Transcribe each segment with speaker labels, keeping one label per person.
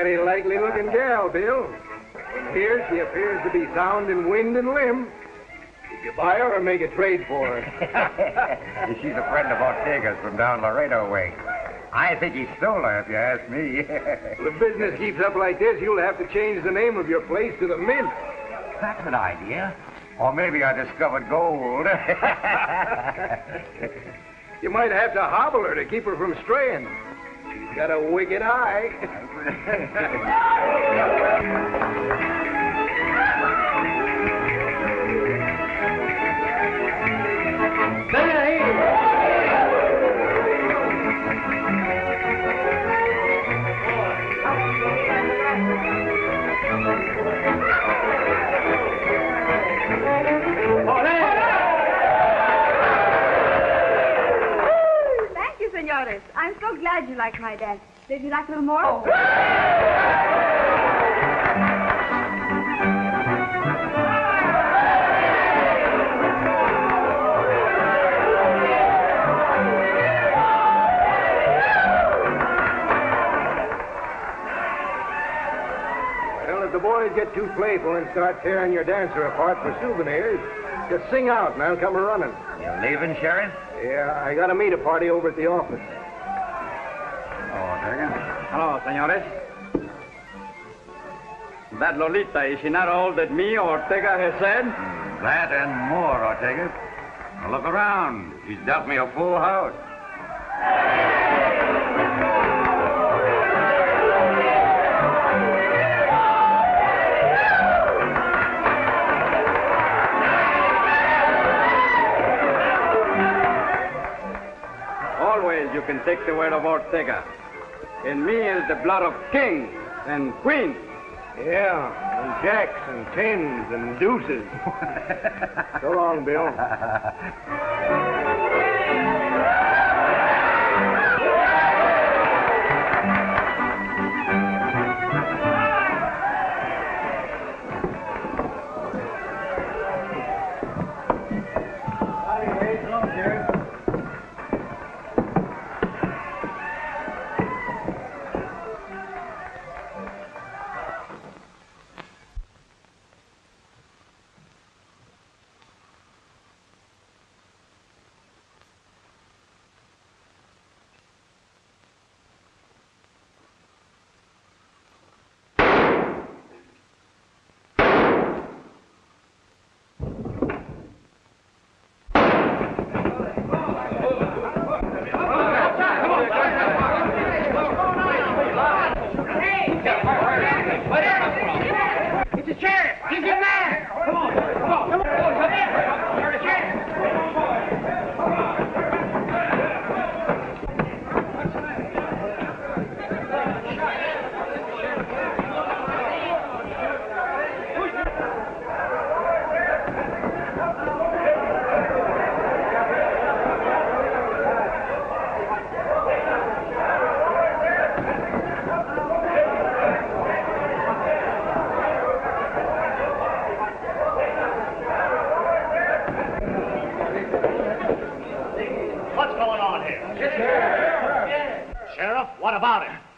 Speaker 1: mighty likely-looking gal, Bill. Here she appears to be sound in wind and limb. Did you buy her or make a trade for her?
Speaker 2: She's a friend of Ortega's from down Laredo way. I think he stole her, if you ask me.
Speaker 1: If business keeps up like this, you'll have to change the name of your place to the Mint.
Speaker 2: That's an idea. Or maybe I discovered gold.
Speaker 1: You might have to hobble her to keep her from straying. She's got a wicked eye.
Speaker 3: Thank you, senores. I'm so glad you liked my dance. Did you like a little more? Oh.
Speaker 1: Well, if the boys get too playful and start tearing your dancer apart for souvenirs, just sing out and I'll come a-running.
Speaker 2: You leaving, Sheriff?
Speaker 1: Yeah, I gotta meet a party over at the office.
Speaker 2: Ortega.
Speaker 4: Hello, senores. That Lolita, is she not all that me, Ortega, has said?
Speaker 2: That and more, Ortega. Now look around. She's dealt me a full house.
Speaker 4: Always you can take the word of Ortega. In me is the blood of kings and queens.
Speaker 1: Yeah, and jacks and tens and deuces. So long, Bill.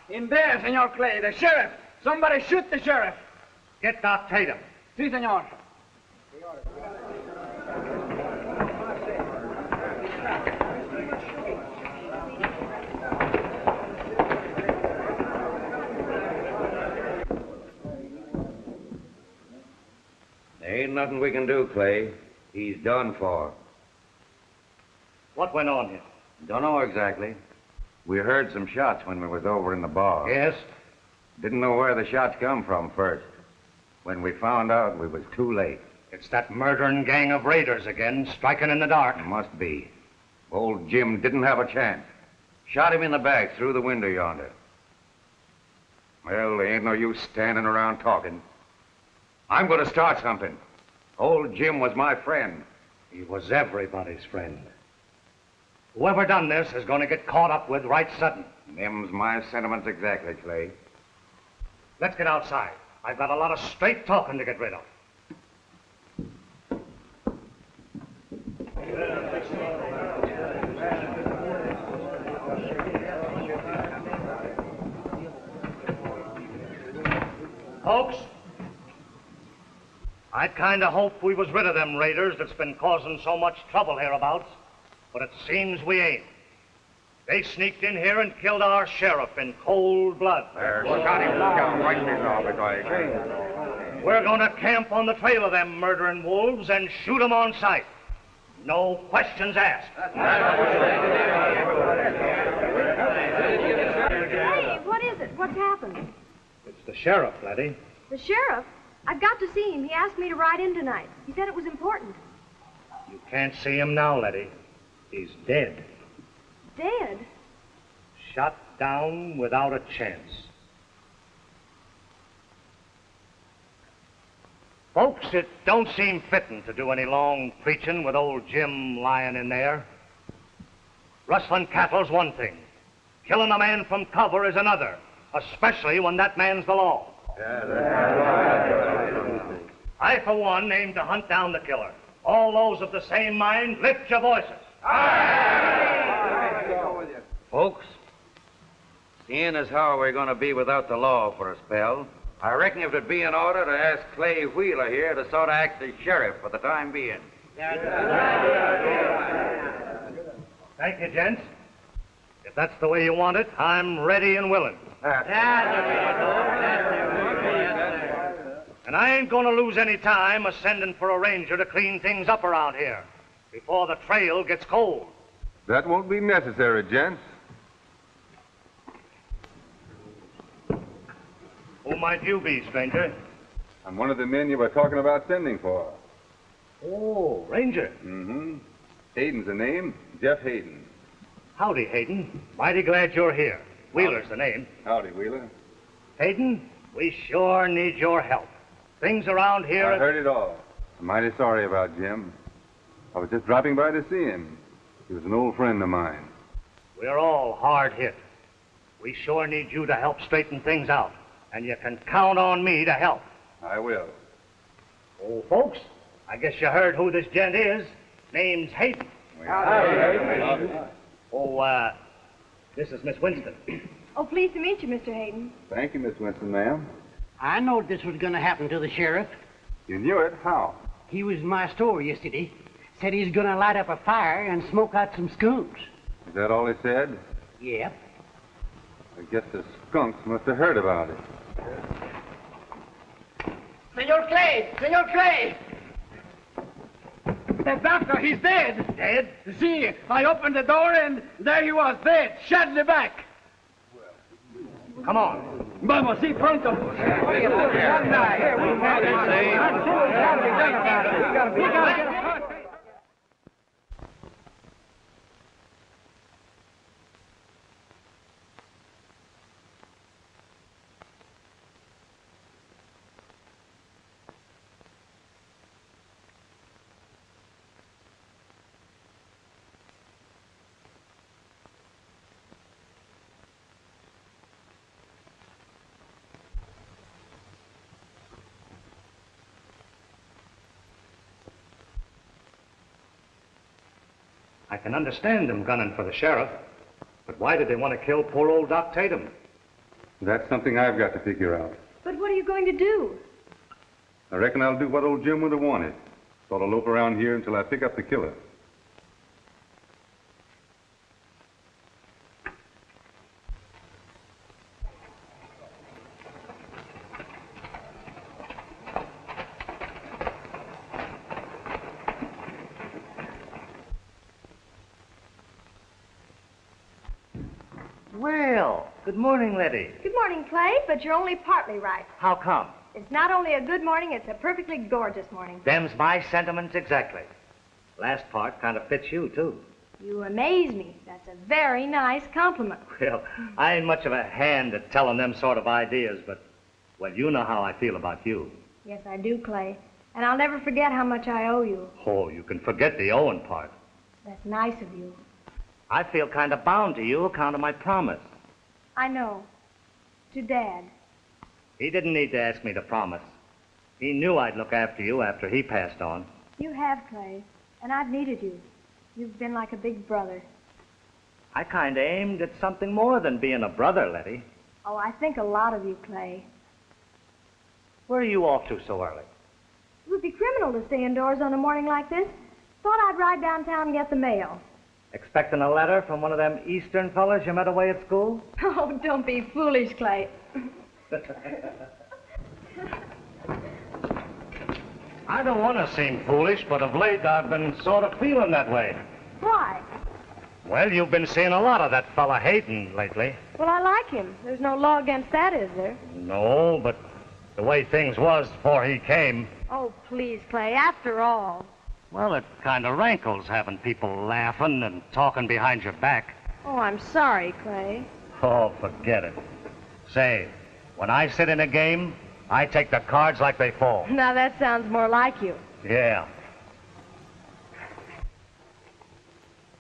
Speaker 4: In there, Senor Clay, the sheriff. Somebody shoot the sheriff.
Speaker 2: Get that Tatum.
Speaker 4: Si, senor.
Speaker 2: There ain't nothing we can do, Clay. He's done for.
Speaker 5: What went on here?
Speaker 2: Don't know exactly. We heard some shots when we was over in the bar.
Speaker 5: Yes?
Speaker 2: Didn't know where the shots come from first. When we found out, we was too late.
Speaker 5: It's that murdering gang of raiders again, striking in the dark.
Speaker 2: Must be. Old Jim didn't have a chance. Shot him in the back through the window yonder. Well, there ain't no use standing around talking. I'm going to start something. Old Jim was my friend.
Speaker 5: He was everybody's friend. Whoever done this is going to get caught up with right sudden.
Speaker 2: Them's my sentiments exactly, Clay.
Speaker 5: Let's get outside. I've got a lot of straight talking to get rid of. Folks, I kind of hoped we was rid of them raiders that's been causing so much trouble hereabouts, but it seems we ain't. They sneaked in here and killed our sheriff in cold blood.
Speaker 2: Shot him down right in his office.
Speaker 5: We're going to camp on the trail of them murdering wolves and shoot them on sight. No questions asked.
Speaker 3: Hey, what is it? What's happened?
Speaker 5: It's the sheriff, Letty.
Speaker 3: The sheriff? I've got to see him. He asked me to ride in tonight. He said it was important.
Speaker 5: You can't see him now, Letty. He's dead.
Speaker 3: Dead?
Speaker 5: Shot down without a chance. Folks, it don't seem fitting to do any long preaching with old Jim lying in there. Rustling cattle's one thing. Killing a man from cover is another, especially when that man's the law. I, for one, aim to hunt down the killer. All those of the same mind, lift your voices.
Speaker 2: Folks, seeing as how we're going to be without the law for a spell, I reckon if it'd be in order to ask Clay Wheeler here to sort of act as sheriff for the time being.
Speaker 5: Thank you, gents. If that's the way you want it, I'm ready and willing. And I ain't going to lose any time sending for a ranger to clean things up around here before the trail gets cold.
Speaker 1: That won't be necessary, gents.
Speaker 5: Who might you be, stranger?
Speaker 1: I'm one of the men you were talking about sending for.
Speaker 5: Oh, Ranger.
Speaker 1: Mm-hmm. Hayden's the name. Jeff Hayden.
Speaker 5: Howdy, Hayden. Mighty glad you're here. Wheeler's the name.
Speaker 1: Howdy, Wheeler.
Speaker 5: Hayden, we sure need your help. Things around here...
Speaker 1: I heard it all. I'm mighty sorry about Jim. I was just dropping by to see him. He was an old friend of mine.
Speaker 5: We're all hard hit. We sure need you to help straighten things out. And you can count on me to help.
Speaker 1: I will.
Speaker 5: Oh, folks, I guess you heard who this gent is. Name's Hayden. Oh, this is Miss Winston.
Speaker 3: Oh, pleased to meet you, Mr. Hayden.
Speaker 1: Thank you, Miss Winston, ma'am.
Speaker 6: I knowed this was going to happen to the sheriff.
Speaker 1: You knew it? How?
Speaker 6: He was in my store yesterday. Said he's going to light up a fire and smoke out some skunks.
Speaker 1: Is that all he said?
Speaker 6: Yep.
Speaker 1: I guess the skunks must have heard about it.
Speaker 6: Senor Clay! Senor Clay!
Speaker 7: The doctor, he's dead.
Speaker 5: Dead?
Speaker 7: See, I opened the door and there he was, dead, shot in the back.
Speaker 5: Come on.
Speaker 7: Vamos, sí, pronto.
Speaker 5: I can understand them gunning for the sheriff, but why did they want to kill poor old Doc Tatum?
Speaker 1: That's something I've got to figure out.
Speaker 3: But what are you going to do?
Speaker 1: I reckon I'll do what old Jim would have wanted. Sort of lope around here until I pick up the killer.
Speaker 5: Well, good morning, Letty.
Speaker 3: Good morning, Clay, but you're only partly right.
Speaker 5: How come?
Speaker 3: It's not only a good morning, it's a perfectly gorgeous morning.
Speaker 5: Them's my sentiments exactly. Last part kind of fits you, too.
Speaker 3: You amaze me. That's a very nice compliment.
Speaker 5: Well, I ain't much of a hand at telling them sort of ideas, but, well, you know how I feel about you.
Speaker 3: Yes, I do, Clay. And I'll never forget how much I owe you.
Speaker 5: Oh, you can forget the owing part.
Speaker 3: That's nice of you.
Speaker 5: I feel kind of bound to you account of my promise.
Speaker 3: I know. To Dad.
Speaker 5: He didn't need to ask me to promise. He knew I'd look after you after he passed on.
Speaker 3: You have, Clay. And I've needed you. You've been like a big brother.
Speaker 5: I kind of aimed at something more than being a brother, Letty.
Speaker 3: Oh, I think a lot of you, Clay.
Speaker 5: Where are you off to so early?
Speaker 3: It would be criminal to stay indoors on a morning like this. Thought I'd ride downtown and get the mail.
Speaker 5: Expecting a letter from one of them Eastern fellas you met away at school?
Speaker 3: Oh, don't be foolish, Clay.
Speaker 5: I don't want to seem foolish, but of late I've been sort of feeling that way.
Speaker 3: Why?
Speaker 5: Well, you've been seeing a lot of that fella Hayden lately.
Speaker 3: Well, I like him. There's no law against that, is there?
Speaker 5: No, but the way things was before he came,
Speaker 3: Oh, please, Clay, after all.
Speaker 5: well, it kind of rankles having people laughing and talking behind your back.
Speaker 3: Oh, I'm sorry, Clay.
Speaker 5: Oh, forget it. Say, when I sit in a game, I take the cards like they fall.
Speaker 3: Now, that sounds more like you.
Speaker 5: Yeah.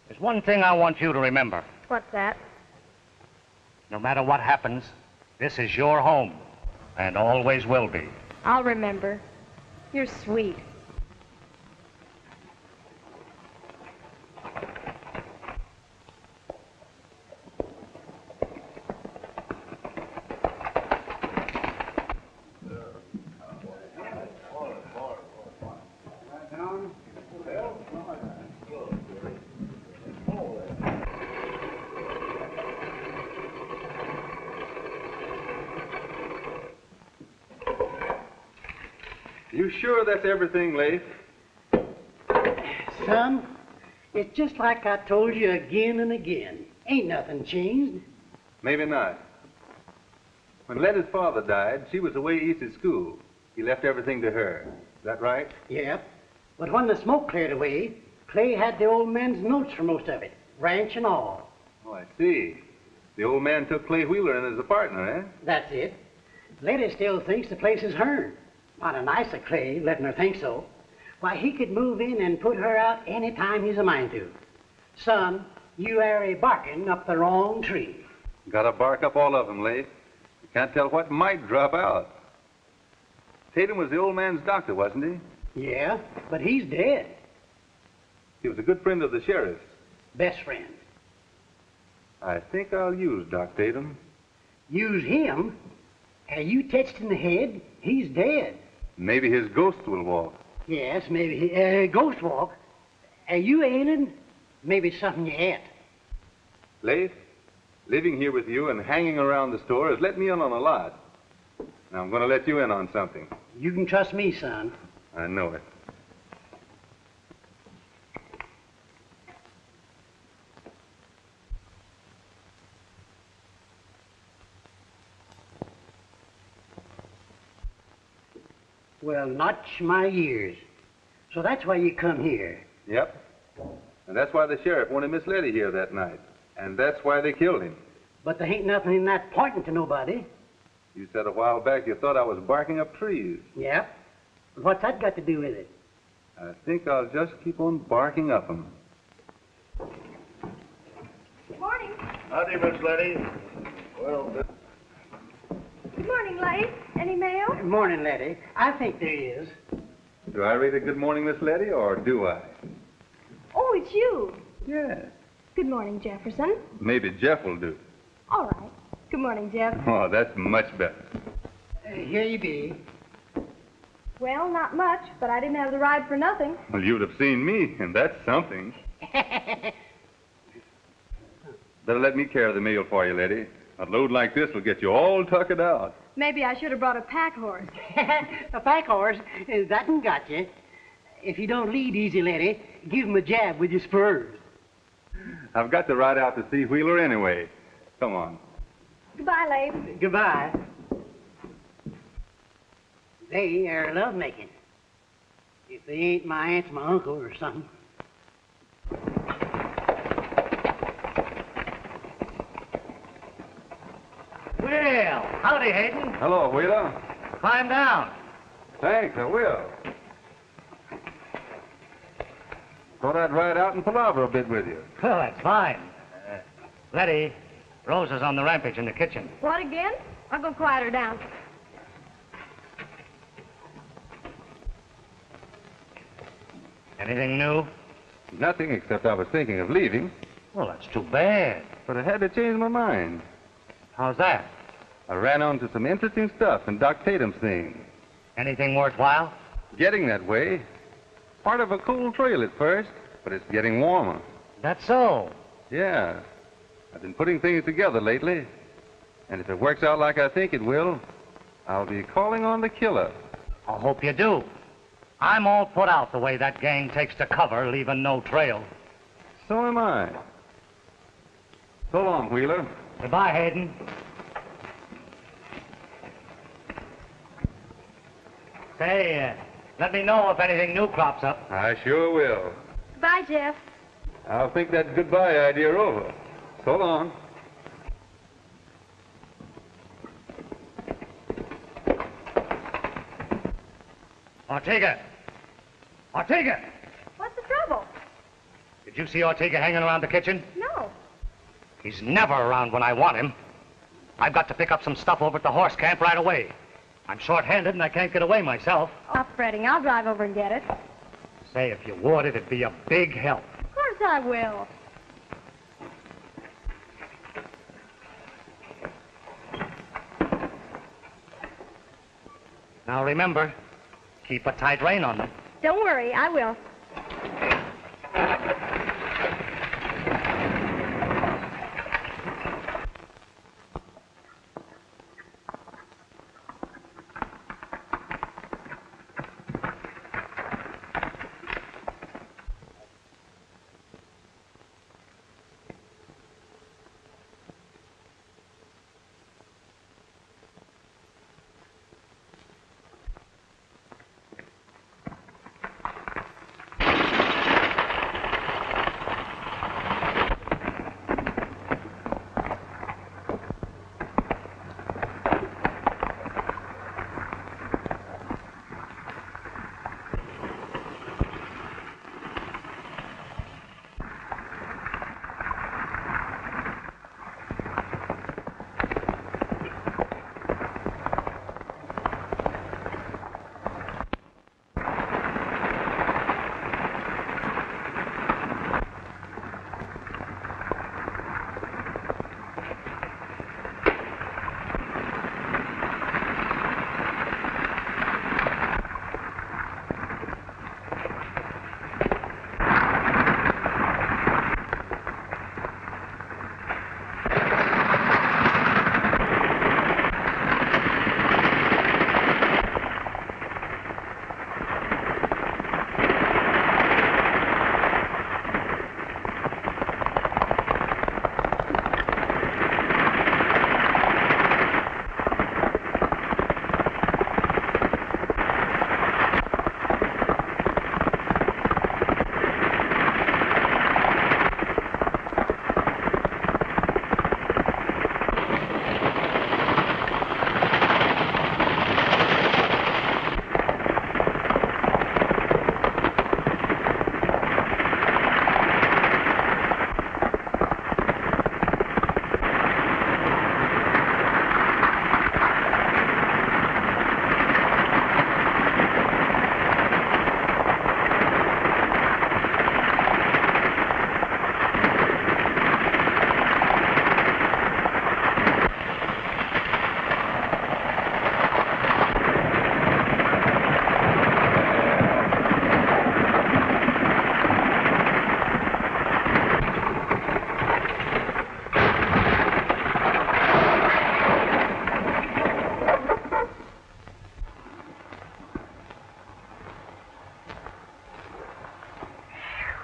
Speaker 5: There's one thing I want you to remember.
Speaker 3: What's that?
Speaker 5: No matter what happens, this is your home, and always will be.
Speaker 3: I'll remember. You're sweet.
Speaker 1: You sure that's everything, Leif?
Speaker 6: Son, it's just like I told you again and again. Ain't nothing changed.
Speaker 1: Maybe not. When Letty's father died, she was away east at school. He left everything to her. Is that right?
Speaker 6: Yep. But when the smoke cleared away, Clay had the old man's notes for most of it, ranch and all.
Speaker 1: Oh, I see. The old man took Clay Wheeler in as a partner, eh?
Speaker 6: That's it. Letty still thinks the place is hers. Not a nice of Clay, letting her think so. Why, he could move in and put her out any time he's a mind to. Son, you are barking up the wrong tree.
Speaker 1: Gotta bark up all of them, Leif. You can't tell what might drop out. Tatum was the old man's doctor, wasn't he?
Speaker 6: Yeah, but he's dead.
Speaker 1: He was a good friend of the sheriff's.
Speaker 6: Best friend.
Speaker 1: I think I'll use Doc Tatum.
Speaker 6: Use him? Are you touched in the head? He's dead.
Speaker 1: Maybe his ghost will walk.
Speaker 6: Yes, maybe ghost walk. Are you ailing? Maybe something you ate.
Speaker 1: Leif, living here with you and hanging around the store has let me in on a lot. Now I'm going to let you in on something.
Speaker 6: You can trust me, son.
Speaker 1: I know it.
Speaker 6: Well, notch my ears. So that's why you come here.
Speaker 1: Yep. And that's why the sheriff wanted Miss Letty here that night. And that's why they killed him.
Speaker 6: But there ain't nothing in that pointing to nobody.
Speaker 1: You said a while back you thought I was barking up trees.
Speaker 6: Yep. What's that got to do with it?
Speaker 1: I think I'll just keep on barking up them.
Speaker 3: Good morning.
Speaker 5: Howdy, Miss Letty. Well,
Speaker 3: Good morning, Leif. Any mail?
Speaker 6: Morning, Letty. I think there is.
Speaker 1: Do I read a good morning, Miss Letty, or do I?
Speaker 3: Oh, it's you.
Speaker 1: Yes.
Speaker 3: Good morning, Jefferson.
Speaker 1: Maybe Jeff will do.
Speaker 3: All right. Good morning, Jeff.
Speaker 1: Oh, that's much better.
Speaker 6: Here you be.
Speaker 3: Well, not much, but I didn't have the ride for nothing.
Speaker 1: Well, you'd have seen me, and that's something. Better let me carry the mail for you, Letty. A load like this will get you all tuckered out.
Speaker 3: Maybe I should have brought a pack horse.
Speaker 6: A pack horse, that one got you. If you don't lead easy, Letty, give him a jab with your spurs.
Speaker 1: I've got to ride out to see Wheeler anyway. Come on.
Speaker 3: Goodbye, Leif.
Speaker 6: Goodbye. They are lovemaking. If they ain't my aunt's my uncle or something.
Speaker 5: well, howdy, Hayden.
Speaker 1: Hello, Wheeler.
Speaker 5: Climb down.
Speaker 1: Thanks, I will. Thought I'd ride out and palaver a bit with you.
Speaker 5: Well, that's fine. Letty, Rose is on the rampage in the kitchen.
Speaker 3: What again? I'll go quiet her down.
Speaker 5: Anything new?
Speaker 1: Nothing except I was thinking of leaving,
Speaker 5: Well, that's too bad.
Speaker 1: but I had to change my mind.
Speaker 5: How's that?
Speaker 1: I ran onto some interesting stuff in Doc Tatum's thing.
Speaker 5: Anything worthwhile?
Speaker 1: Getting that way. Part of a cool trail at first, but it's getting warmer.
Speaker 5: That's so.
Speaker 1: Yeah. I've been putting things together lately. And if it works out like I think it will, I'll be calling on the killer.
Speaker 5: I hope you do. I'm all put out the way that gang takes to cover, leaving no trail.
Speaker 1: So am I. So long, Wheeler.
Speaker 5: Goodbye, Hayden. Say, let me know if anything new crops up.
Speaker 1: I sure will.
Speaker 3: Bye, Jeff.
Speaker 1: I'll think that goodbye idea over. So long.
Speaker 5: Ortega! Ortega!
Speaker 3: What's the trouble?
Speaker 5: Did you see Ortega hanging around the kitchen?
Speaker 3: No.
Speaker 5: He's never around when I want him. I've got to pick up some stuff over at the horse camp right away. I'm short-handed and I can't get away myself.
Speaker 3: Stop fretting. I'll drive over and get it.
Speaker 5: Say, if you would, it'd be a big help.
Speaker 3: Of course I will.
Speaker 5: Now remember, keep a tight rein on them.
Speaker 3: Don't worry, I will.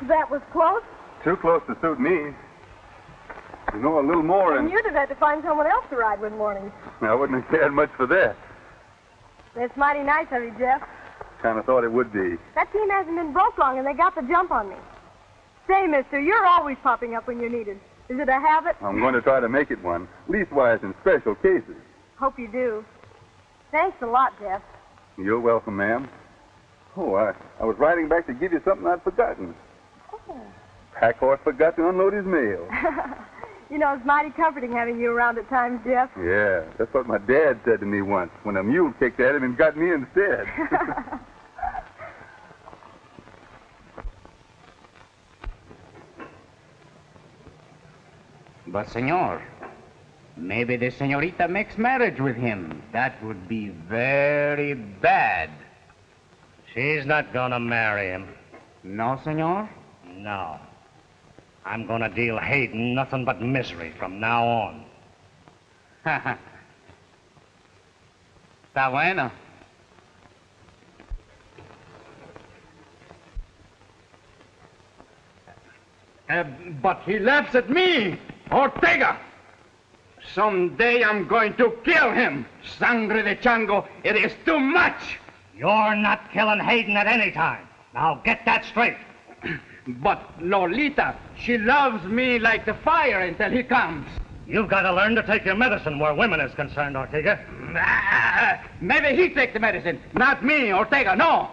Speaker 3: That was close.
Speaker 1: Too close to suit me. You know, a little more
Speaker 3: And you'd have had to find someone else to ride with mornings.
Speaker 1: I wouldn't have cared much for that.
Speaker 3: That's mighty nice of you, Jeff.
Speaker 1: Kind of thought it would be.
Speaker 3: That team hasn't been broke long, and they got the jump on me. Say, mister, you're always popping up when you're needed. Is it a habit?
Speaker 1: I'm going to try to make it one, leastwise in special cases.
Speaker 3: Hope you do. Thanks a lot, Jeff.
Speaker 1: You're welcome, ma'am. Oh, I was riding back to give you something I'd forgotten.
Speaker 3: Oh.
Speaker 1: Pack horse forgot to unload his mail.
Speaker 3: You know, it's mighty comforting having you around at times, Jeff.
Speaker 1: Yeah, that's what my dad said to me once when a mule kicked at him and got me instead.
Speaker 2: But, senor,
Speaker 8: Maybe the senorita makes marriage with him. That would be very bad.
Speaker 5: She's not gonna marry him.
Speaker 8: No, senor?
Speaker 5: No. I'm gonna deal Hayden nothing but misery from now on.
Speaker 8: Está bueno.
Speaker 4: But he laughs at me, Ortega. Someday I'm going to kill him. Sangre de chango, it is too much.
Speaker 5: You're not killing Hayden at any time. Now get that straight.
Speaker 4: But Lolita, she loves me like the fire until he comes.
Speaker 5: You've got to learn to take your medicine where women is concerned, Ortega.
Speaker 4: Maybe he take the medicine, not me, Ortega, no.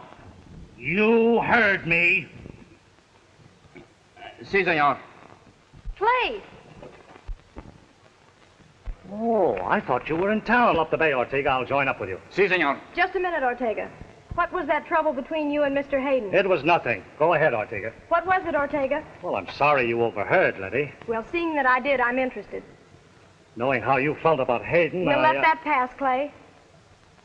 Speaker 5: You heard me.
Speaker 4: Si, senor.
Speaker 3: Clay!
Speaker 5: Oh, I thought you were in town. Up the bay, Ortega. I'll join up with you.
Speaker 4: Si, senor.
Speaker 3: Just a minute, Ortega. What was that trouble between you and Mr. Hayden?
Speaker 5: It was nothing. Go ahead, Ortega.
Speaker 3: What was it, Ortega?
Speaker 5: Well, I'm sorry you overheard, Letty.
Speaker 3: Well, seeing that I did, I'm interested.
Speaker 5: Knowing how you felt about Hayden,
Speaker 3: We'll let that pass, Clay.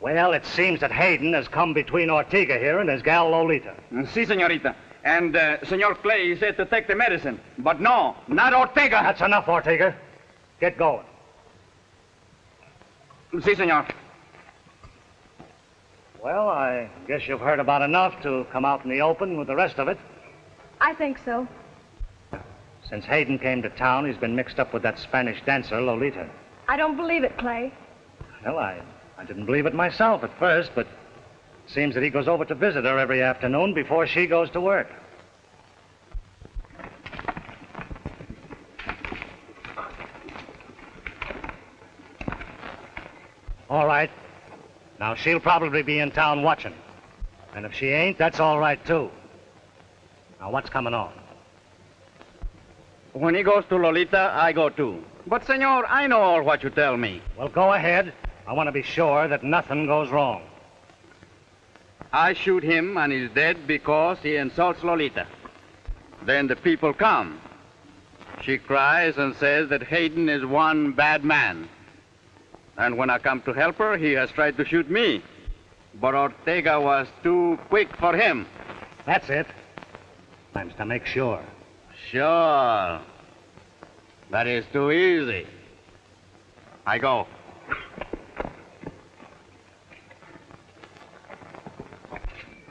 Speaker 5: Well, it seems that Hayden has come between Ortega here and his gal Lolita.
Speaker 4: Si, senorita. And Senor Clay said to take the medicine. But no, not Ortega.
Speaker 5: That's enough, Ortega. Get going.
Speaker 4: Si, senor.
Speaker 5: Well, I guess you've heard about enough to come out in the open with the rest of it.
Speaker 3: I think so.
Speaker 5: Since Hayden came to town, he's been mixed up with that Spanish dancer, Lolita.
Speaker 3: I don't believe it, Clay.
Speaker 5: Well, I didn't believe it myself at first, but it seems that he goes over to visit her every afternoon before she goes to work. All right. Now, she'll probably be in town watching. And if she ain't, that's all right, too. Now, what's coming on?
Speaker 4: When he goes to Lolita, I go too. But, senor, I know all what you tell me.
Speaker 5: Well, go ahead. I want to be sure that nothing goes wrong.
Speaker 4: I shoot him and he's dead because he insults Lolita. Then the people come. She cries and says that Hayden is one bad man. And when I come to help her, he has tried to shoot me. But Ortega was too quick for him.
Speaker 5: That's it. Time's to make sure.
Speaker 4: Sure. That is too easy. I go.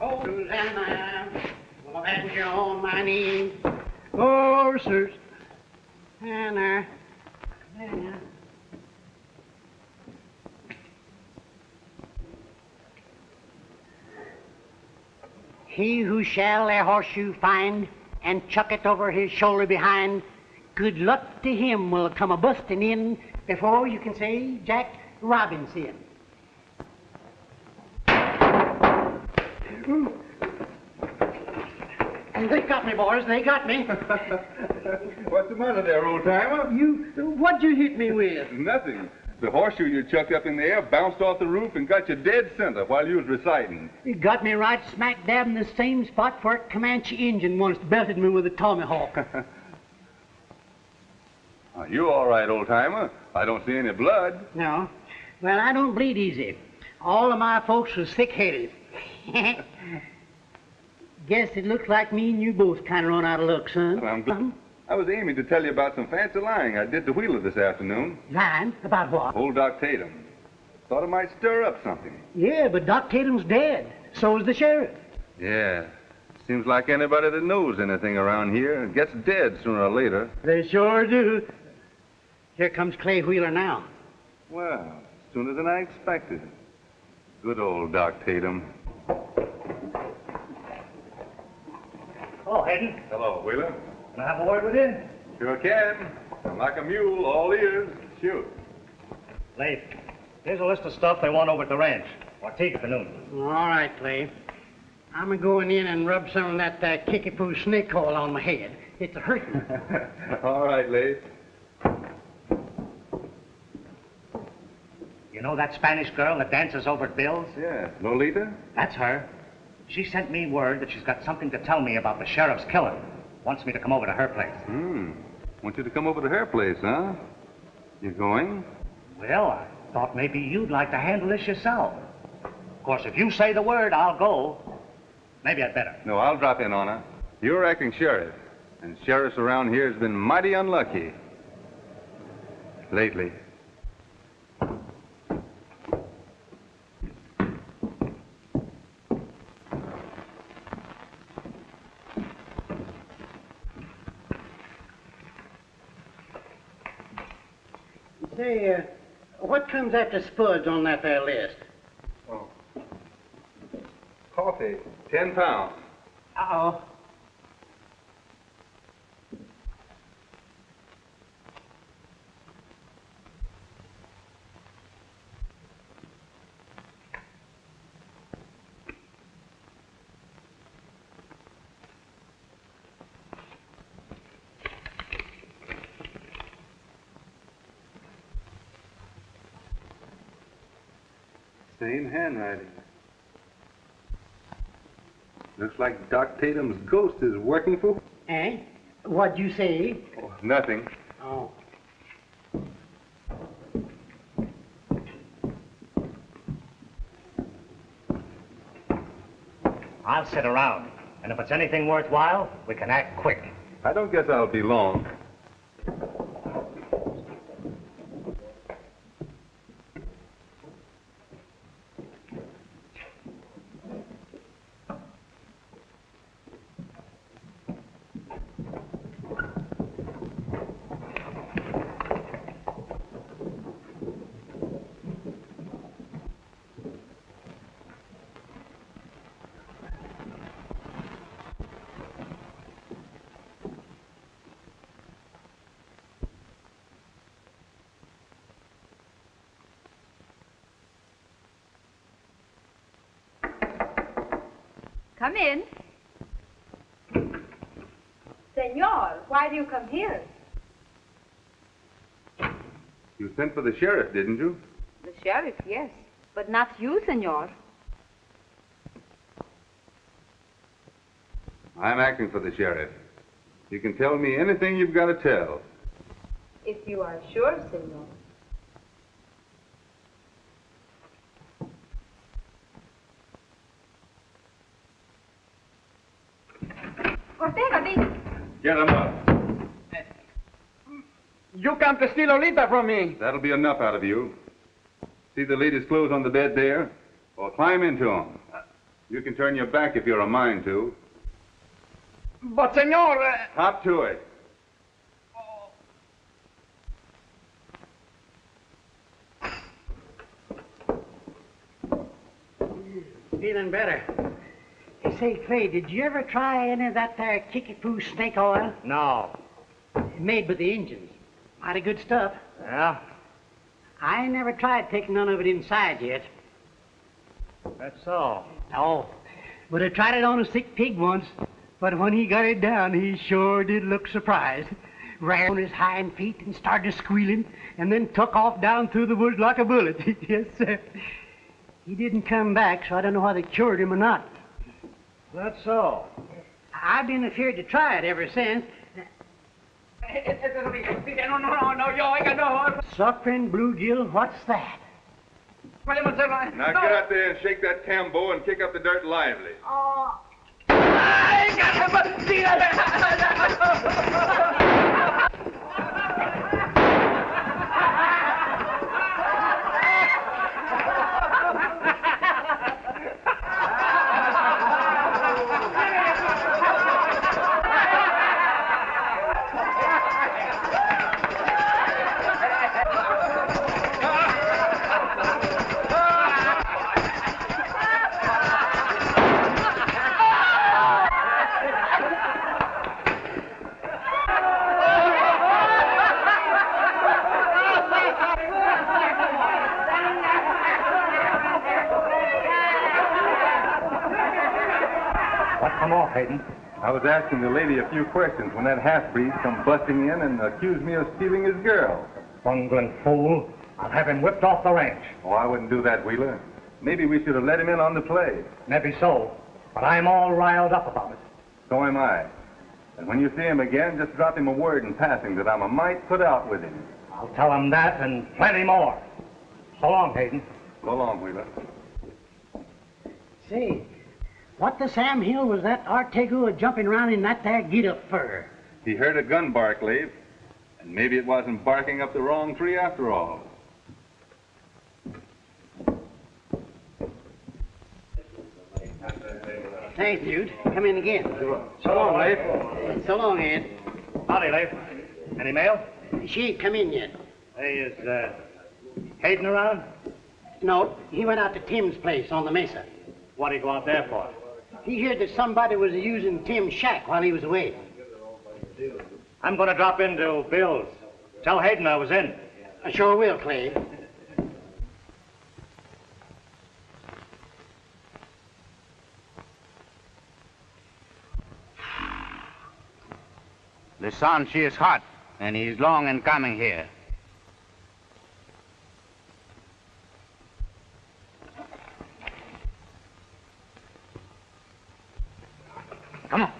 Speaker 6: Oh, Susanna, will avenge you on my knees. Oh, Susanna. Anna. He who shall a horseshoe find and chuck it over his shoulder behind, good luck to him will come a busting in before you can say Jack Robinson. They got me, boys. They got me.
Speaker 1: What's the matter there, old-timer?
Speaker 6: What'd you hit me with?
Speaker 1: Nothing. The horseshoe you chucked up in the air bounced off the roof and got you dead center while you was reciting.
Speaker 6: It got me right smack dab in the same spot where a Comanche Indian once belted me with a tomahawk.
Speaker 1: You all right, old-timer. I don't see any blood.
Speaker 6: No. Well, I don't bleed easy. All of my folks was thick-headed. Guess it looks like me and you both kind of run out of luck, son.
Speaker 1: Well, I'm glad. I was aiming to tell you about some fancy lying I did to Wheeler this afternoon.
Speaker 6: Lying? About what?
Speaker 1: Old Doc Tatum. Thought it might stir up something.
Speaker 6: Yeah, but Doc Tatum's dead. So is the sheriff.
Speaker 1: Yeah. Seems like anybody that knows anything around here gets dead sooner or later.
Speaker 6: They sure do. Here comes Clay Wheeler now.
Speaker 1: Well, sooner than I expected. Good old Doc Tatum.
Speaker 5: Hello, Hayden.
Speaker 1: Hello, Wheeler.
Speaker 5: Can I have a word with you?
Speaker 1: Sure can. I'm like a mule, all ears. Shoot.
Speaker 5: Leif, here's a list of stuff they want over at the ranch. Ortega for noon.
Speaker 6: All right, Clay. I'm going in and rub some of that kickapoo snake oil on my head. It's a hurting.
Speaker 1: All right, Leif.
Speaker 5: You know that Spanish girl that dances over at Bill's?
Speaker 1: Yeah, Lolita?
Speaker 5: That's her. She sent me word that she's got something to tell me about the sheriff's killing. Wants me to come over to her place.
Speaker 1: Want you to come over to her place, huh? You going?
Speaker 5: Well, I thought maybe you'd like to handle this yourself. Of course, if you say the word, I'll go. Maybe I'd better.
Speaker 9: No, I'll drop in on her. You're acting sheriff, and sheriffs around here has been mighty unlucky lately.
Speaker 6: Say, what comes after spuds on that there list?
Speaker 9: Oh. Coffee, 10 pounds.
Speaker 6: Uh-oh.
Speaker 9: Same handwriting. Looks like Doc Tatum's ghost is working for...
Speaker 6: Eh? What'd you say?
Speaker 9: Oh, nothing.
Speaker 6: Oh.
Speaker 5: I'll sit around. And if it's anything worthwhile, we can act quick.
Speaker 9: I don't guess I'll be long.
Speaker 3: Come in. Senor, why do you come here?
Speaker 9: You sent for the sheriff, didn't you?
Speaker 3: The sheriff, yes. But not you, senor.
Speaker 9: I'm acting for the sheriff. You can tell me anything you've got to tell.
Speaker 3: If you are sure, senor. Ortega,
Speaker 9: Get him up.
Speaker 7: You come to steal Lolita from me.
Speaker 9: That'll be enough out of you. See the lady's clothes on the bed there? Well, climb into them. You can turn your back if you're a mind to.
Speaker 7: But, senor...
Speaker 9: Hop to it.
Speaker 6: Feeling better. Say, Clay, did you ever try any of that there kickapoo snake oil?
Speaker 5: No.
Speaker 6: Made by the Indians. Mighty good stuff.
Speaker 5: Yeah?
Speaker 6: I ain't never tried taking none of it inside yet.
Speaker 5: That's so.
Speaker 6: Oh, but I tried it on a sick pig once. But when he got it down, he sure did look surprised. Ran on his hind feet and started squealing, and then took off down through the woods like a bullet. Yes, sir. He didn't come back, so I don't know whether they cured him or not.
Speaker 5: That's so.
Speaker 6: I've been afraid to try it ever since.
Speaker 7: No, yo, oiga, no.
Speaker 6: Suffering bluegill, what's that?
Speaker 9: Now get out there and shake that tambo and kick up the dirt lively.
Speaker 7: Oh.
Speaker 9: I was asking the lady a few questions when that half-breed come busting in and accused me of stealing his girl.
Speaker 5: Bungling fool. I'll have him whipped off the ranch.
Speaker 9: Oh, I wouldn't do that, Wheeler. Maybe we should have let him in on the play.
Speaker 5: Maybe so. But I'm all riled up about it.
Speaker 9: So am I. And when you see him again, just drop him a word in passing that I'm a mite put out with him.
Speaker 5: I'll tell him that and plenty more. So long, Hayden.
Speaker 9: So long, Wheeler.
Speaker 6: Say, what the Sam Hill was that Ortega jumping around in that there get-up for?
Speaker 9: He heard a gun bark, Leif, and maybe it wasn't barking up the wrong tree after all.
Speaker 6: Thanks, Jude. Come in again.
Speaker 5: So long, Leif.
Speaker 6: So long, Ed.
Speaker 5: Howdy, Leif. Any mail?
Speaker 6: She ain't come in yet.
Speaker 5: Hey, is Hayden around?
Speaker 6: No, he went out to Tim's place on the mesa.
Speaker 5: What'd he go out there for?
Speaker 6: He heard that somebody was using Tim's shack while he was away.
Speaker 5: I'm going to drop into Bill's. Tell Hayden I was in.
Speaker 6: I sure will, Clay.
Speaker 4: The sun, she is hot, and he's long in coming here. Come on.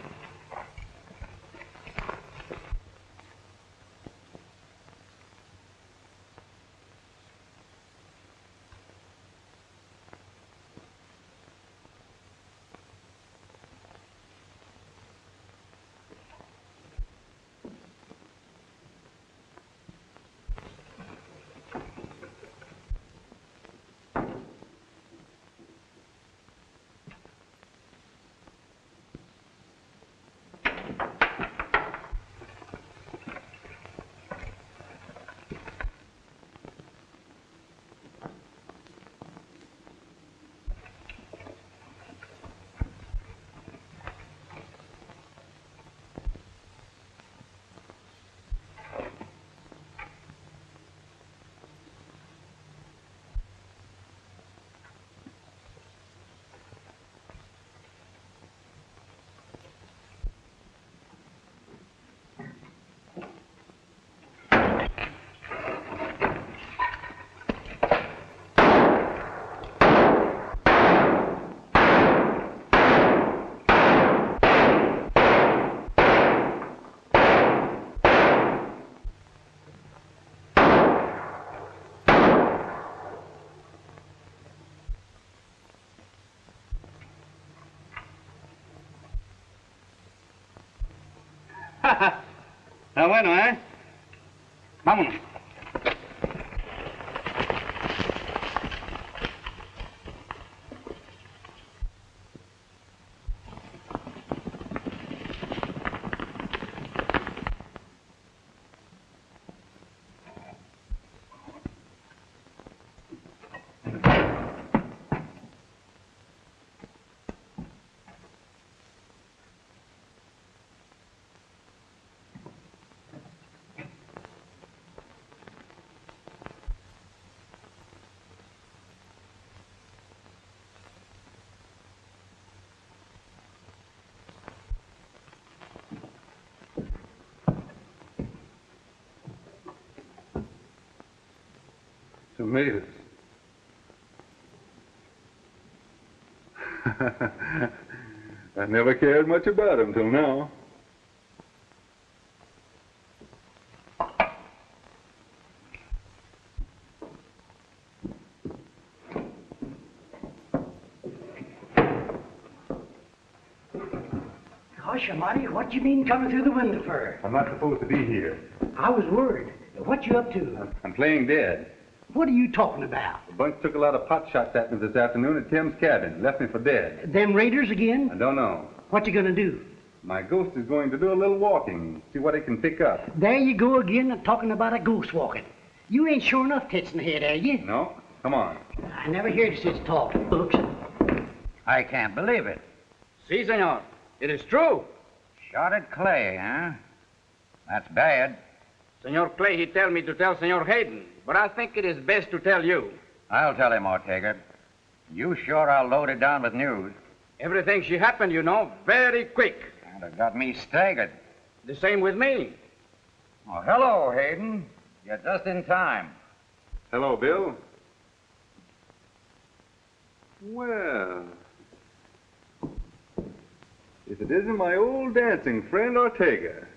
Speaker 4: Ah, bueno, ¿eh? Vámonos.
Speaker 9: Tomatoes. I never cared much about them till now.
Speaker 6: Gosh almighty, what you mean coming through the window for?
Speaker 9: I'm not supposed to be here.
Speaker 6: I was worried. What you up to?
Speaker 9: I'm playing dead.
Speaker 6: What are you talking about?
Speaker 9: The bunch took a lot of pot shots at me this afternoon at Tim's cabin. Left me for dead.
Speaker 6: Them raiders again?
Speaker 9: I don't know.
Speaker 6: What you gonna do?
Speaker 9: My ghost is going to do a little walking, see what it can pick up.
Speaker 6: There you go again, talking about a ghost walking. You ain't sure enough tits in the head, are you?
Speaker 9: No? Come on.
Speaker 6: I never heard such talk, folks.
Speaker 2: I can't believe it.
Speaker 8: Si, senor. It is true.
Speaker 2: Shot at Clay, huh? That's bad.
Speaker 8: Senor Clay, he tell me to tell Senor Hayden, but I think it is best to tell you.
Speaker 2: I'll tell him, Ortega. You sure are loaded down with news.
Speaker 8: Everything she happened, you know, very quick.
Speaker 2: And it got me staggered.
Speaker 8: The same with me.
Speaker 2: Oh, hello, Hayden. You're just in time.
Speaker 9: Hello, Bill. Well, if it isn't my old dancing friend Ortega.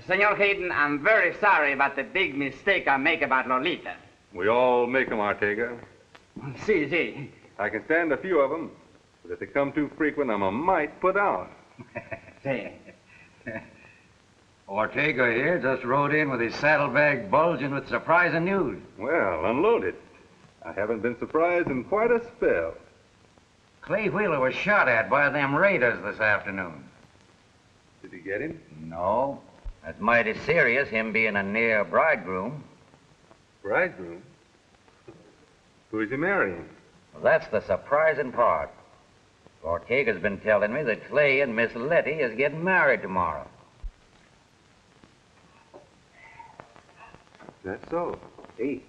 Speaker 8: Senor Hayden, I'm very sorry about the big mistake I make about Lolita.
Speaker 9: We all make 'em, Ortega.
Speaker 8: Si.
Speaker 9: I can stand a few of 'em, but if they come too frequent, I'm a mite put out.
Speaker 8: Si.
Speaker 2: Ortega here just rode in with his saddlebag bulging with surprising news.
Speaker 9: Well, unload it. I haven't been surprised in quite a spell.
Speaker 2: Clay Wheeler was shot at by them raiders this afternoon.
Speaker 9: Did he get him?
Speaker 2: No. That's mighty serious, him being a near bridegroom.
Speaker 9: Bridegroom? Who is he marrying?
Speaker 2: Well, that's the surprising part. Ortega's been telling me that Clay and Miss Letty is getting married tomorrow.
Speaker 9: That's so. Hey.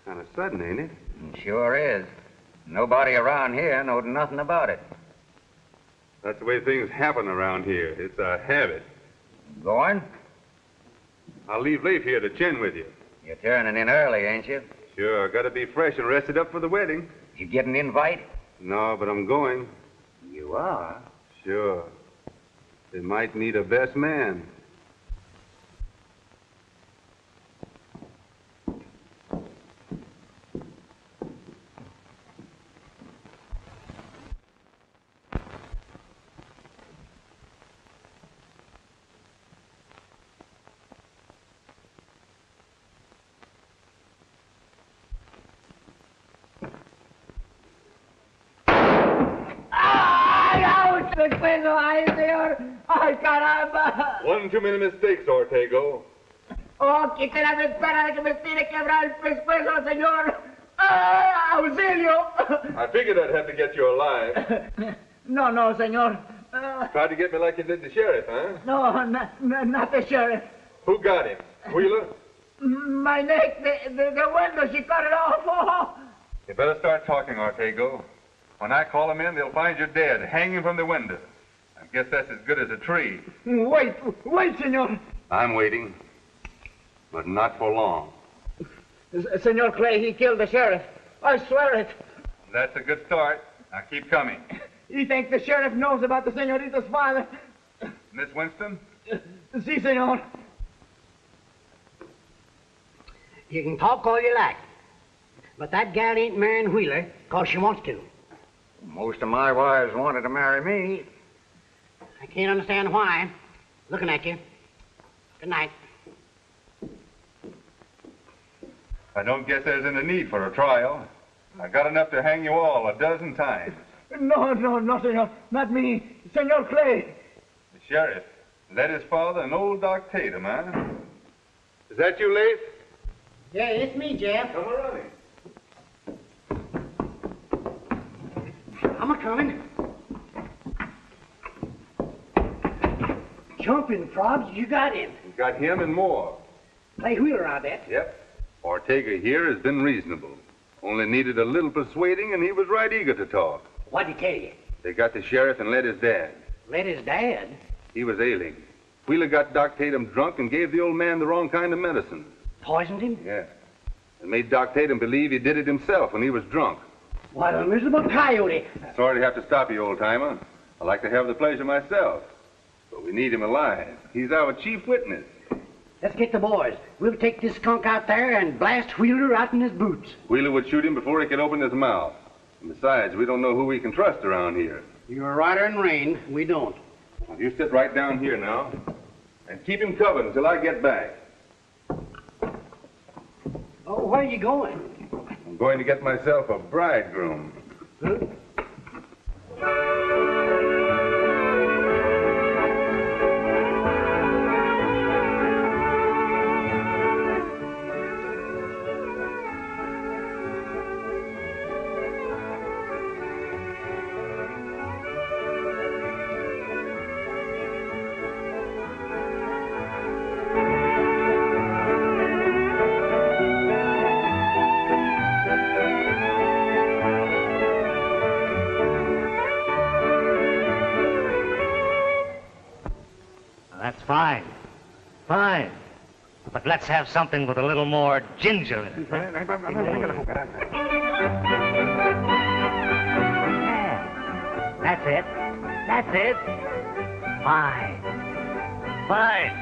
Speaker 9: Kind of sudden, ain't it?
Speaker 2: It sure is. Nobody around here knowed nothing about it.
Speaker 9: That's the way things happen around here. It's a habit.
Speaker 2: Going?
Speaker 9: I'll leave Leif here to chin with you.
Speaker 2: You're turning in early, ain't you?
Speaker 9: Sure, gotta be fresh and rested up for the wedding.
Speaker 2: You get an invite?
Speaker 9: No, but I'm going.
Speaker 2: You are?
Speaker 9: Sure. They might need a best man.
Speaker 7: ¡Ay, señor! ¡Ay, caramba!
Speaker 9: One too many mistakes, Ortega.
Speaker 7: ¡Oh, quite la ventana de que me tiene quebrar el pescuezo, señor! ¡Ah, auxilio!
Speaker 9: I figured I'd have to get you alive.
Speaker 7: No, señor.
Speaker 9: Tried to get me like you did the sheriff, huh?
Speaker 7: No, not the sheriff.
Speaker 9: Who got him? Wheeler?
Speaker 7: My neck, the window, she cut it off. Oh.
Speaker 9: You better start talking, Ortega. When I call them in, they'll find you dead, hanging from the window. I guess that's as good as a tree.
Speaker 7: Wait, senor.
Speaker 9: I'm waiting, but not for long.
Speaker 7: Senor Clay, he killed the sheriff. I swear it.
Speaker 9: That's a good start. Now keep coming.
Speaker 7: You think the sheriff knows about the senorita's father?
Speaker 9: Miss Winston?
Speaker 7: Si, senor.
Speaker 6: You can talk all you like, but that gal ain't marrying Wheeler because she wants to.
Speaker 2: Most of my wives wanted to marry me.
Speaker 6: I can't understand why. Looking at you. Good night.
Speaker 9: I don't guess there's any need for a trial. I got enough to hang you all a dozen times.
Speaker 7: No, senor. Not me. Senor Clay.
Speaker 9: The sheriff, Letty's father, and old Doc Tatum, huh? Is that you, Leif?
Speaker 6: Yeah, it's me, Jeff.
Speaker 9: Come running.
Speaker 6: I'm a-coming. Jumping frogs, you got him.
Speaker 9: We got him and more.
Speaker 6: Clay Wheeler, I bet.
Speaker 9: Yep. Ortega here has been reasonable. Only needed a little persuading, and he was right eager to talk.
Speaker 6: What'd he tell you?
Speaker 9: They got the sheriff and Letty's dad.
Speaker 6: Letty's dad?
Speaker 9: He was ailing. Wheeler got Doc Tatum drunk and gave the old man the wrong kind of medicine.
Speaker 6: Poisoned him?
Speaker 9: Yeah. And made Doc Tatum believe he did it himself when he was drunk.
Speaker 6: What a miserable coyote.
Speaker 9: Sorry to have to stop you, old-timer. I'd like to have the pleasure myself. But we need him alive. He's our chief witness.
Speaker 6: Let's get the boys. We'll take this skunk out there and blast Wheeler out in his boots.
Speaker 9: Wheeler would shoot him before he could open his mouth. And besides, we don't know who we can trust around here.
Speaker 6: You're right in rain. We don't.
Speaker 9: Well, you sit right down here now. And keep him covered until I get back.
Speaker 6: Oh, where are you going?
Speaker 9: I'm going to get myself a bridegroom.
Speaker 6: Huh?
Speaker 5: That's fine. Fine. But let's have something with a little more ginger in it. Yeah, that's it. That's it. Fine. Fine.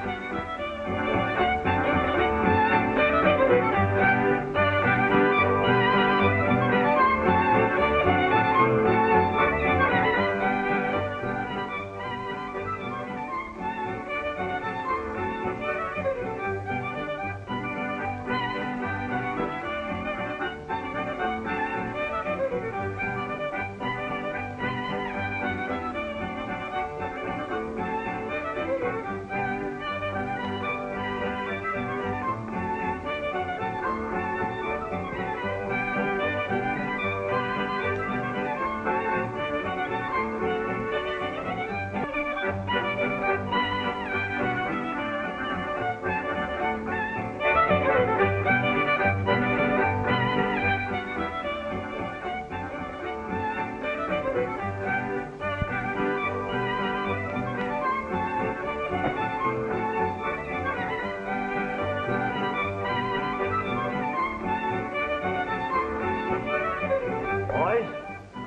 Speaker 5: Boys,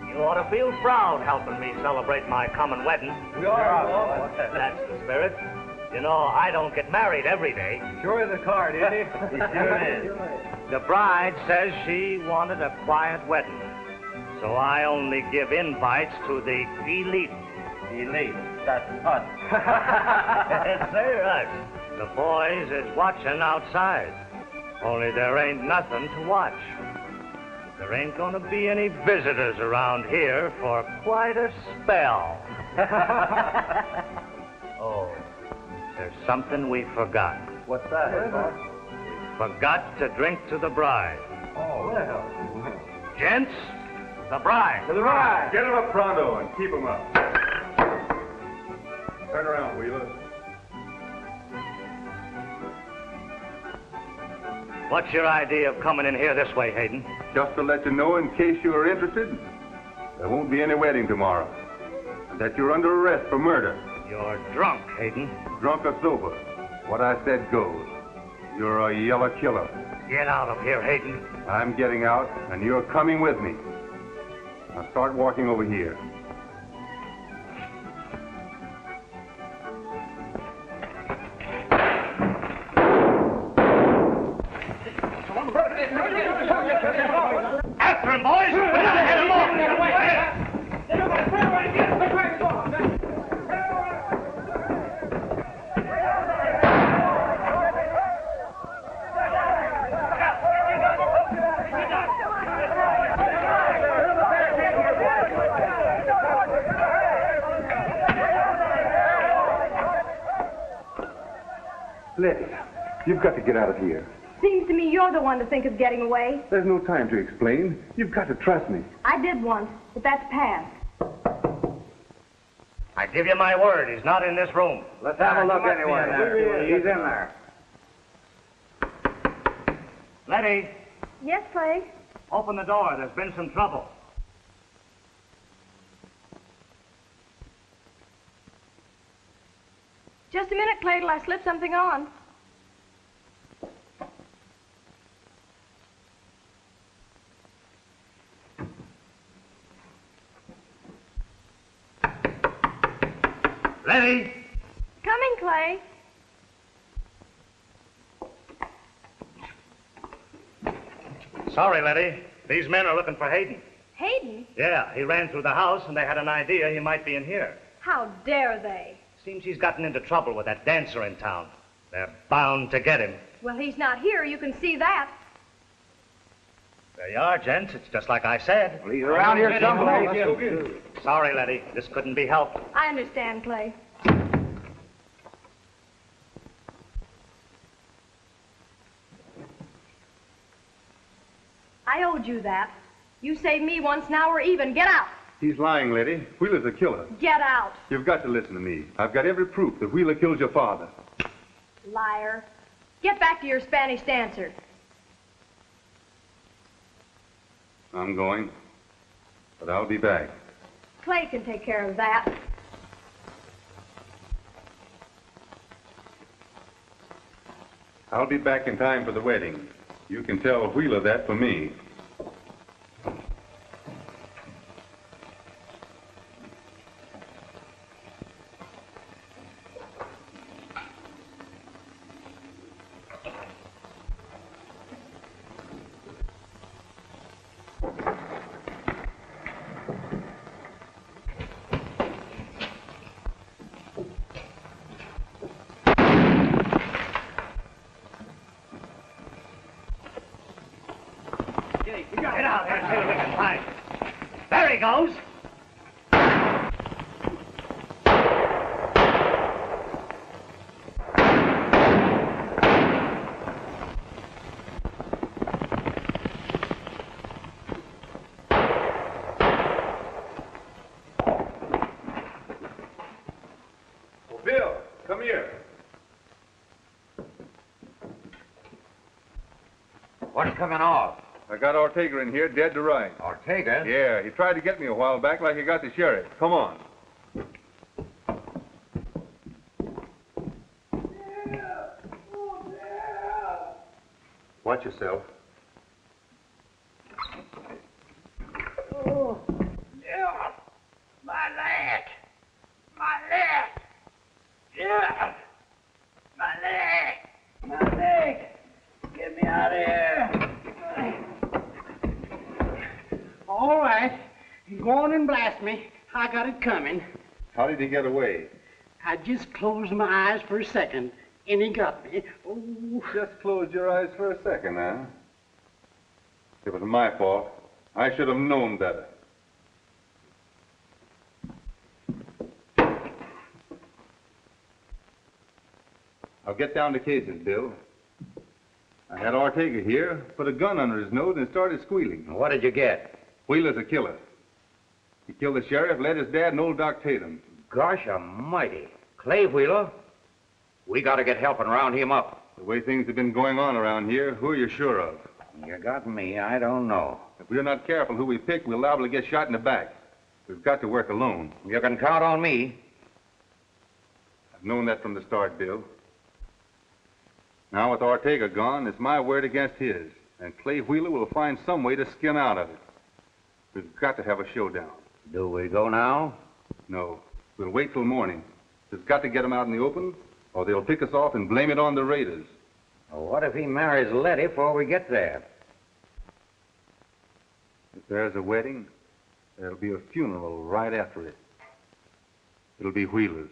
Speaker 5: you ought to feel proud helping me celebrate my coming wedding.
Speaker 1: We are.
Speaker 5: That's the spirit. You know, I don't get married every day.
Speaker 1: Sure is a card, isn't it?
Speaker 5: Sure is. The bride says she wanted a quiet wedding, so I only give invites to the elite.
Speaker 2: Elite. That's us.
Speaker 5: Say us. The boys is watching outside. Only there ain't nothing to watch. There ain't gonna be any visitors around here for quite a spell. Oh, there's something we forgot.
Speaker 2: What's that?
Speaker 5: Forgot to drink to the bride.
Speaker 1: Oh, well.
Speaker 5: Gents, the bride.
Speaker 1: To the right.
Speaker 9: Get him up pronto and keep him up. Turn around, Wheeler.
Speaker 5: What's your idea of coming in here this way, Hayden?
Speaker 9: Just to let you know, in case you are interested, there won't be any wedding tomorrow. And that you're under arrest for murder.
Speaker 5: You're drunk, Hayden.
Speaker 9: Drunk or sober. What I said goes. You're a yellow killer.
Speaker 5: Get out of here, Hayden.
Speaker 9: I'm getting out, and you're coming with me. Now start walking over here.
Speaker 5: After him, boys! We're not head him off!
Speaker 9: Letty, you've got to get out of here.
Speaker 3: Seems to me you're the one to think of getting away.
Speaker 9: There's no time to explain. You've got to trust me.
Speaker 3: I did once, but that's past.
Speaker 5: I give you my word, he's not in this room.
Speaker 2: Let's have a look anyway. He's in there.
Speaker 5: Letty,
Speaker 3: Yes, Clay?
Speaker 5: open the door. There's been some trouble.
Speaker 3: Just a minute, Clay, till I slip something on.
Speaker 5: Letty!
Speaker 3: Coming, Clay.
Speaker 5: Sorry, Letty. These men are looking for Hayden.
Speaker 3: Hayden?
Speaker 5: Yeah, he ran through the house and they had an idea he might be in here.
Speaker 3: How dare they?
Speaker 5: Seems he's gotten into trouble with that dancer in town. They're bound to get him.
Speaker 3: Well, he's not here. You can see that.
Speaker 5: There you are, gents. It's just like I said.
Speaker 2: Well, he's around here someplace.
Speaker 5: Sorry, Letty. This couldn't be helped.
Speaker 3: I understand, Clay. I owed you that. You saved me once, now we're even. Get out.
Speaker 9: He's lying, Letty. Wheeler's a killer.
Speaker 3: Get out.
Speaker 9: You've got to listen to me. I've got every proof that Wheeler killed your father.
Speaker 3: Liar. Get back to your Spanish dancer.
Speaker 9: I'm going, but I'll be back.
Speaker 3: Clay can take care of that.
Speaker 9: I'll be back in time for the wedding. You can tell Wheeler that for me.
Speaker 5: Get out here and see what we can find. There he goes.
Speaker 9: Oh, Bill, come here.
Speaker 2: What's coming off?
Speaker 9: I got Ortega in here, dead to rights.
Speaker 2: Ortega?
Speaker 9: Yeah, he tried to get me a while back like he got the sheriff. Come on. Watch yourself.
Speaker 7: Oh, yeah. My leg. My leg. Yeah. My leg. My leg. Get me out of here.
Speaker 6: All right. Go on and blast me. I got it coming.
Speaker 9: How did he get away?
Speaker 6: I just closed my eyes for a second, and he got me. Oh.
Speaker 9: Just closed your eyes for a second, huh? It was my fault. I should have known better. I'll get down to cases, Bill. I had Ortega here, put a gun under his nose, and started squealing.
Speaker 2: What did you get?
Speaker 9: Wheeler's a killer. He killed the sheriff, led his dad, and old Doc Tatum.
Speaker 2: Gosh almighty. Clay Wheeler? We got to get help and round him up.
Speaker 9: The way things have been going on around here, who are you sure of?
Speaker 2: You got me. I don't know.
Speaker 9: If we're not careful who we pick, we're liable to get shot in the back. We've got to work alone.
Speaker 2: You can count on me.
Speaker 9: I've known that from the start, Bill. Now with Ortega gone, it's my word against his. And Clay Wheeler will find some way to skin out of it. We've got to have a showdown.
Speaker 2: Do we go now?
Speaker 9: No. We'll wait till morning. We've got to get them out in the open, or they'll pick us off and blame it on the raiders.
Speaker 2: Well, what if he marries Letty before we get there?
Speaker 9: If there's a wedding, there'll be a funeral right after it. It'll be Wheeler's.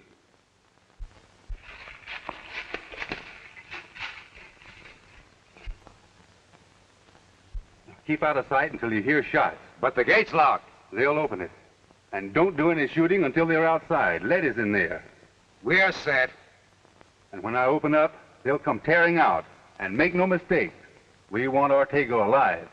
Speaker 9: Keep out of sight until you hear shots.
Speaker 2: But the gate's locked.
Speaker 9: They'll open it. And don't do any shooting until they're outside. Letty's in there.
Speaker 2: We're set.
Speaker 9: And when I open up, they'll come tearing out. And make no mistake, we want Ortega alive.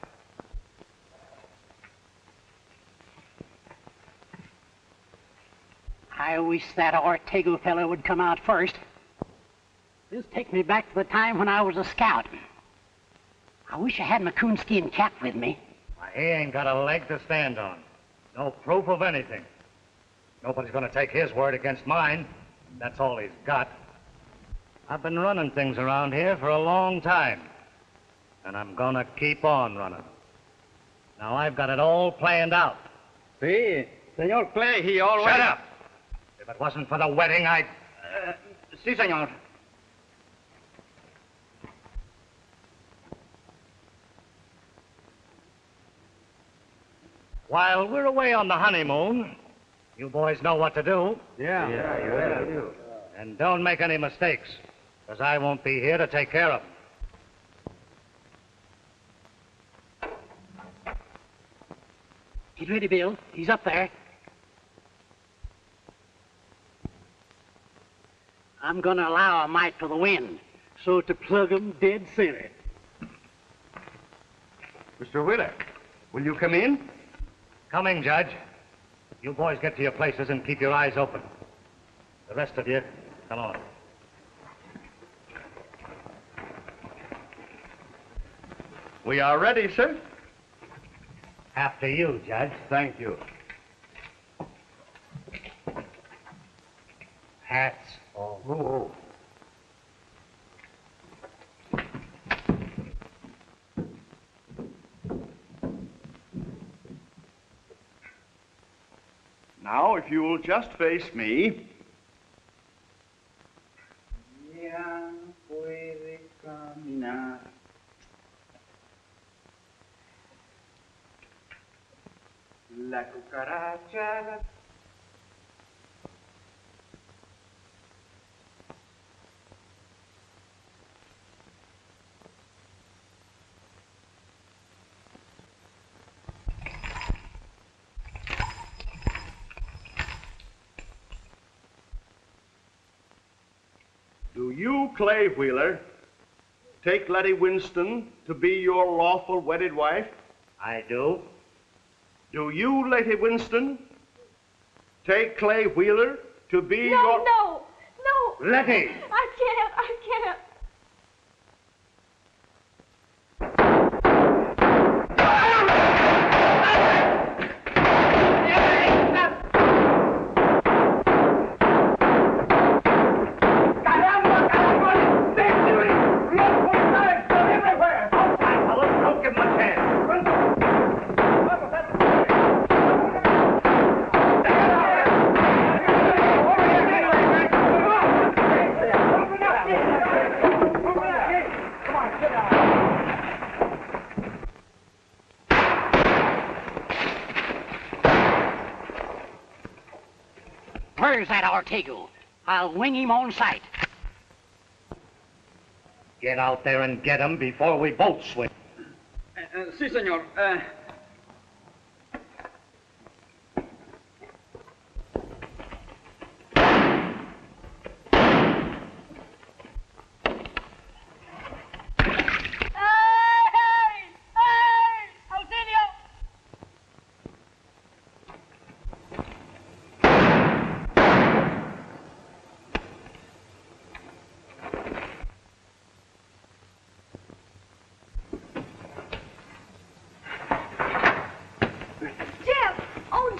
Speaker 6: I wish that Ortega fellow would come out first. This takes me back to the time when I was a scout. I wish I had my coonskin cap with me.
Speaker 5: Why, he ain't got a leg to stand on. No proof of anything. Nobody's going to take his word against mine. That's all he's got. I've been running things around here for a long time. And I'm going to keep on running. Now, I've got it all planned out.
Speaker 4: See, Senor Clay, he always...
Speaker 5: Shut up! If it wasn't for the wedding, I'd...
Speaker 4: Si, senor.
Speaker 5: While we're away on the honeymoon, you boys know what to do.
Speaker 4: Yeah.
Speaker 2: you do.
Speaker 5: And don't make any mistakes, because I won't be here to take care of them.
Speaker 6: Get ready, Bill. He's up there. I'm going to allow a mite for the wind, so to plug 'em dead center.
Speaker 4: Mr. Wheeler, will you come in?
Speaker 5: Coming, Judge. You boys get to your places and keep your eyes open. The rest of you, come on.
Speaker 4: We are ready, sir.
Speaker 5: After you, Judge.
Speaker 4: Thank you.
Speaker 5: Hats off.
Speaker 4: Oh. Now, if you will just face me. Ya puede caminar. La cucaracha.
Speaker 10: you, Clay Wheeler, take Letty Winston to be your lawful wedded wife?
Speaker 5: I do.
Speaker 10: Do you, Letty Winston, take Clay Wheeler to be your...
Speaker 3: No.
Speaker 5: Letty!
Speaker 3: I can't.
Speaker 6: Where's that Ortega? I'll wing him on sight.
Speaker 5: Get out there and get him before we both swing.
Speaker 4: Si, senor.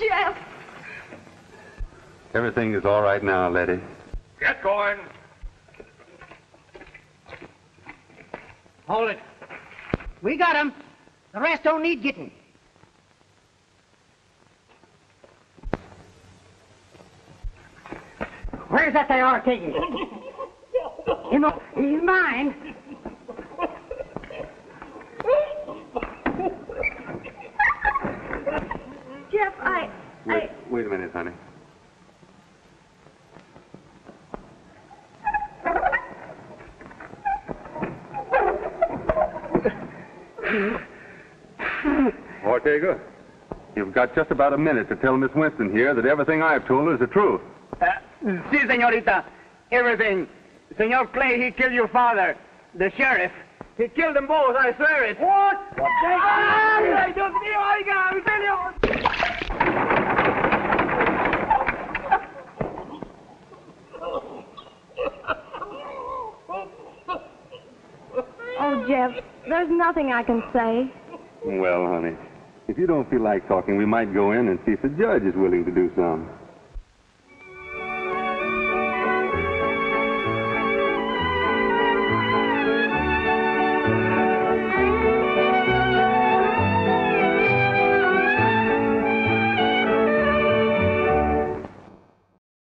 Speaker 3: Jeff!
Speaker 9: Everything is all right now, Letty.
Speaker 1: Get going.
Speaker 6: Hold it. We got him. The rest don't need getting. Where's that there Ortega? He's mine.
Speaker 3: Jeff,
Speaker 9: Wait a minute, honey. Ortega, you've got just about a minute to tell Miss Winston here that everything I've told her is the truth.
Speaker 8: Si, señorita. Everything. Senor Clay, he killed your father, the sheriff. He killed them both, I swear it. What? ¡Ay, Dios mío, oiga, auxilio!
Speaker 3: Oh, Jeff, there's nothing I can say.
Speaker 9: Well, honey, if you don't feel like talking, we might go in and see if the judge is willing to do some.